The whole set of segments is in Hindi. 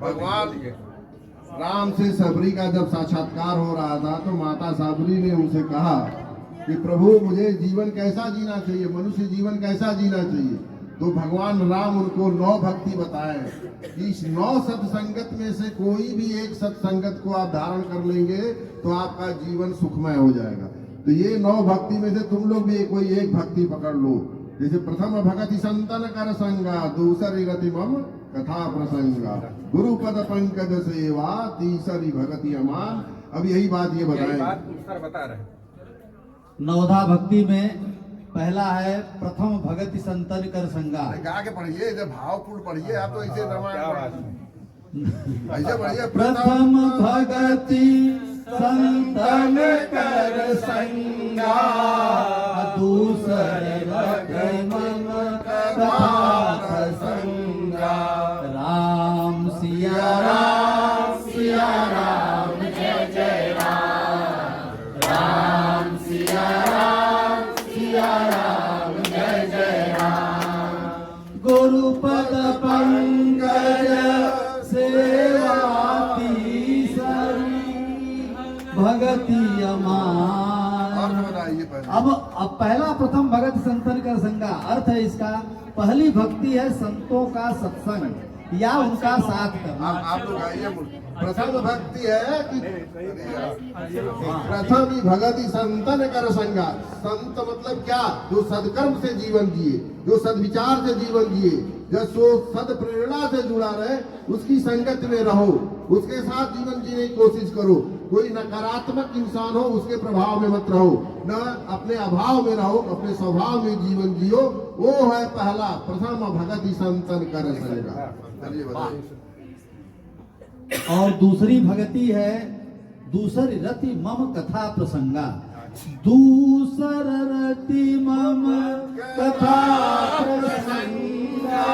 भगवान राम से सबरी का जब साक्षात्कार हो रहा था तो माता सबरी ने उनसे कहा कि प्रभु मुझे जीवन कैसा जीना चाहिए, मनुष्य जीवन कैसा जीना चाहिए। तो भगवान राम उनको 9 भक्ति बताए कि इस 9 सत्संगत में से कोई भी एक सत्संगत को आप धारण कर लेंगे तो आपका जीवन सुखमय हो जाएगा। तो ये 9 भक्ति में से तुम लोग भी कोई एक भक्ति पकड़ लो। जैसे प्रथम भगति संतन कर संगा, दूसरी गति मम कथा प्रसंगा, गुरु पद पंकज सेवा, तीसरी भगति अमान। अब यही बात ये बता रहे। नवधा भक्ति में पहला है प्रथम भगति संतन कर संगा। गा के पढ़िए, जब भावपूर्ण पढ़िए, आप तो ऐसे ऐसे पढ़िए। प्रथम भगति संतन कर संगा, दूसरे भगति मम कथा प्रसंगा। राम सिया राम सिया राम जय जय राम, राम सिया राम सिया राम जय जय राम। गुरु पद पंकज सेवा तीसरी भगति अमान। अब पहला प्रथम भगत संतन का संगा, अर्थ है इसका पहली भक्ति है संतों का सत्संग या उनका साथ करना। आप लोग आइए। प्रथम भक्ति है कि प्रथम भगति संतन कर संगा। संत मतलब क्या? जो सदकर्म से जीवन जिए, जो सदविचार से जीवन जिए, जो सद प्रेरणा से जुड़ा रहे, उसकी संगत में रहो, उसके साथ जीवन जीने की कोशिश करो। कोई नकारात्मक इंसान हो उसके प्रभाव में मत रहो, न अपने अभाव में रहो, अपने स्वभाव में जीवन जियो। वो है पहला प्रथम भगति संतन कर संगा। चलिए बताइए। और दूसरी भक्ति है दूसरी रति मम कथा प्रसंगा। दूसर रति मम कथा प्रसंगा,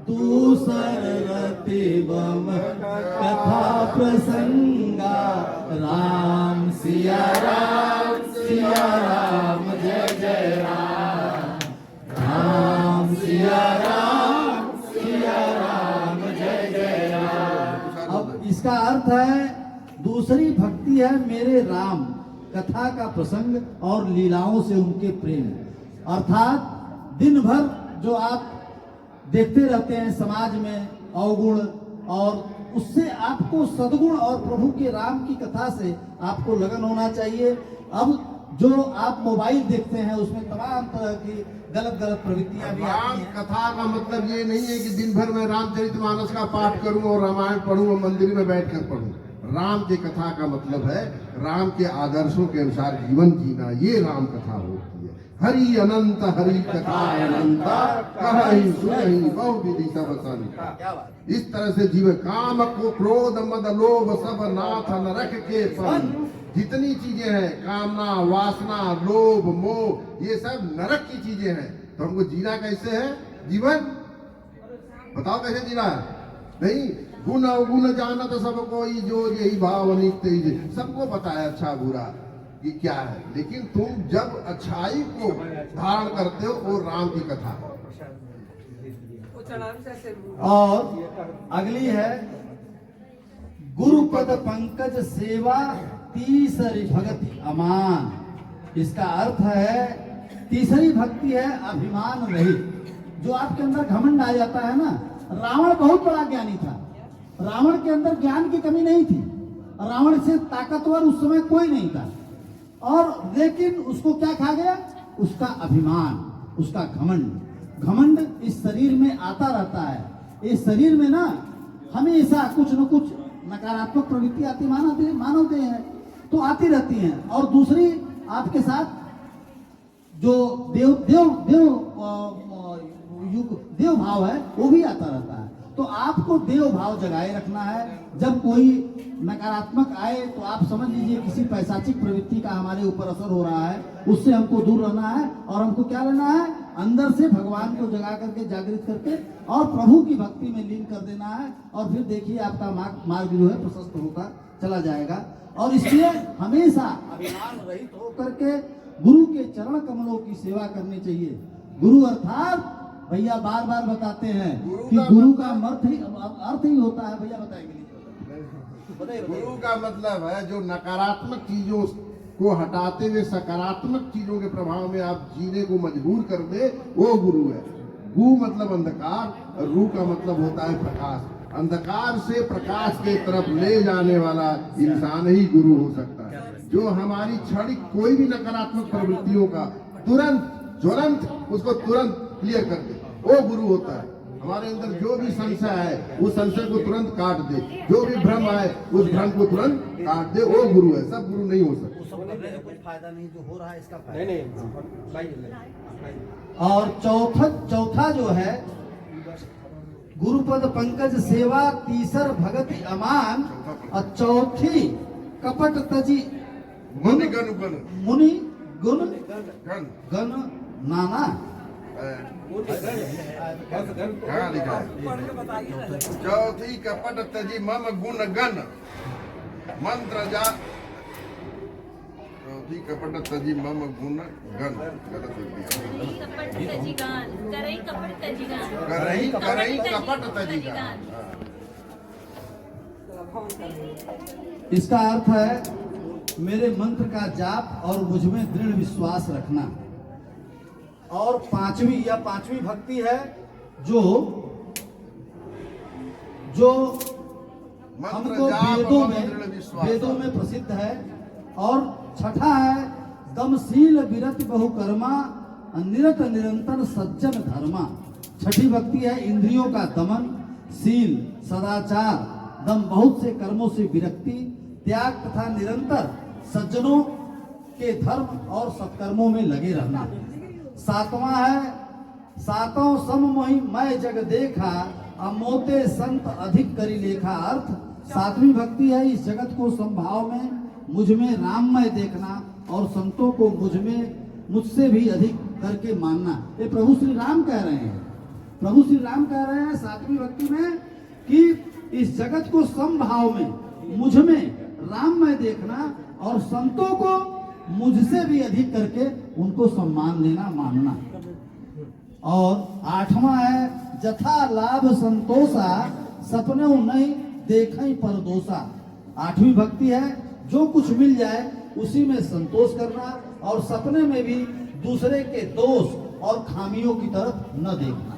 दूसर रति मम कथा प्रसंगा। राम सिया राम जय जय राम, राम सिया राम जय जय राम। अब इसका अर्थ है दूसरी भक्ति है मेरे राम, कथा का प्रसंग और लीलाओं से उनके प्रेम। अर्थात दिन भर जो आप देखते रहते हैं समाज में अवगुण, और उससे आपको सद्गुण और प्रभु के राम की कथा से आपको लगन होना चाहिए। अब जो आप मोबाइल देखते हैं उसमें तमाम तरह की गलत प्रवृत्तियां भी आती हैं। कथा का मतलब ये नहीं है कि दिन भर में रामचरितमानस का पाठ करूं और रामायण पढ़ूं और मंदिर में बैठकर पढ़ूं। राम के कथा का मतलब है राम के आदर्शों के अनुसार जीवन जीना, ये राम कथा होती है। हरि अनंत हरि कथा अनंता, कहि सुनहि बहु विधि सब संता। इस तरह से जीवन, काम को क्रोध मद लोभ सब नाथ नरक के फल। जितनी चीजें हैं, कामना वासना लोभ मोह, ये सब नरक की चीजें हैं। तो हमको जीना कैसे है? जीवन बताओ कैसे जीना है? नहीं, गुण अवगुण जाना तो सब कोई जो यही भाव नित्य, सबको पता है अच्छा बुरा ये क्या है। लेकिन तुम जब अच्छाई को धारण करते हो वो राम की कथा। और अगली है गुरु पद पंकज सेवा तीसरी भक्ति अमान। इसका अर्थ है तीसरी भक्ति है अभिमान रहित। जो आपके अंदर घमंड आ जाता है ना, रावण बहुत बड़ा ज्ञानी था, रावण के अंदर ज्ञान की कमी नहीं थी, रावण से ताकतवर उस समय कोई नहीं था, और लेकिन उसको क्या खा गया? उसका अभिमान, उसका घमंड। घमंड इस शरीर में आता रहता है। इस शरीर में ना हमेशा कुछ न कुछ नकारात्मक प्रवृत्ति आती, मानव देह है तो आती रहती हैं। और दूसरी आपके साथ जो देव भाव है वो भी आता रहता है। तो आपको देव भाव जगाए रखना है। जब कोई नकारात्मक आए तो आप समझ लीजिए किसी पैशाचिक प्रवृत्ति का हमारे ऊपर असर हो रहा है, उससे हमको दूर रहना है। और हमको क्या रहना है? अंदर से भगवान को जगा करके, जागृत करके और प्रभु की भक्ति में लीन कर देना है। और फिर देखिए आपका मार्ग जो है प्रशस्त होता चला जाएगा। और इसलिए हमेशा अभिमान रहित होकर के गुरु के चरण कमलों की सेवा करनी चाहिए। गुरु अर्थात भैया बार बार बताते हैं गुरु कि का गुरु मतलब- का अर्थ ही होता है। भैया बताएंगे, बताइए गुरु का मतलब है जो नकारात्मक चीजों को हटाते हुए सकारात्मक चीजों के प्रभाव में आप जीने को मजबूर कर दे, वो गुरु है। गु मतलब अंधकार और रू का मतलब होता है प्रकाश। अंधकार से प्रकाश के तरफ ले जाने वाला इंसान ही गुरु हो सकता है, जो हमारी क्षणिक कोई भी नकारात्मक प्रवृत्तियों का तुरंत ज्वलंत उसको तुरंत क्लियर कर दे, वो गुरु होता है। हमारे अंदर जो भी संशय है उस संशय को तुरंत काट दे, जो भी भ्रम है उस भ्रम को तुरंत काट दे, वो गुरु है। सब गुरु नहीं हो सकते। कुछ फायदा नहीं, जो हो रहा है इसका नहीं नहीं और चौथा जो है गुरुपद पंकज सेवा, तीसर भगति अमान, और चौथी कपट तजी मुनि गण गण मुनि गुण गण गण नाना। कहाँ लिखा है? चौथी कपट तजी मम गुण गण मंत्र जा। चौथी कपट तजी मम गुण गण, गलत लिख दिया। कपट तजीगान, करई कपट तजीगान, करही करही कपट तजी गण। इसका अर्थ है मेरे मंत्र का जाप और मुझ में दृढ़ विश्वास रखना। और पांचवी भक्ति है जो मंत्र हमको जाप और दृढ़ विश्वास। वेदों में प्रसिद्ध है। और छठा है दमशील विरति बहुकर्मा, निरत निरंतर सज्जन धर्मा। छठी भक्ति है इंद्रियों का दमन, शील सदाचार, दम बहुत से कर्मों से विरक्ति, त्याग तथा निरंतर सज्जनों के धर्म और सत्कर्मों में लगे रहना। सातवां है सातों सम मोहि मैं जग देखा, अमोते संत अधिक करी लेखा। अर्थ सातवीं भक्ति है इस जगत को संभाव में मुझ में राममय देखना और संतों को मुझसे भी अधिक करके मानना। ये प्रभु श्री राम कह रहे हैं। प्रभु श्री राम कह रहे हैं सातवीं भक्ति में कि इस जगत को समभाव में मुझ में राममय देखना और संतों को मुझसे भी अधिक करके उनको सम्मान देना, मानना। और आठवां है जथा लाभ संतोषा, सपने नहीं देखई परदोषा। आठवीं भक्ति है जो कुछ मिल जाए उसी में संतोष करना और सपने में भी दूसरे के दोष और खामियों की तरफ न देखना।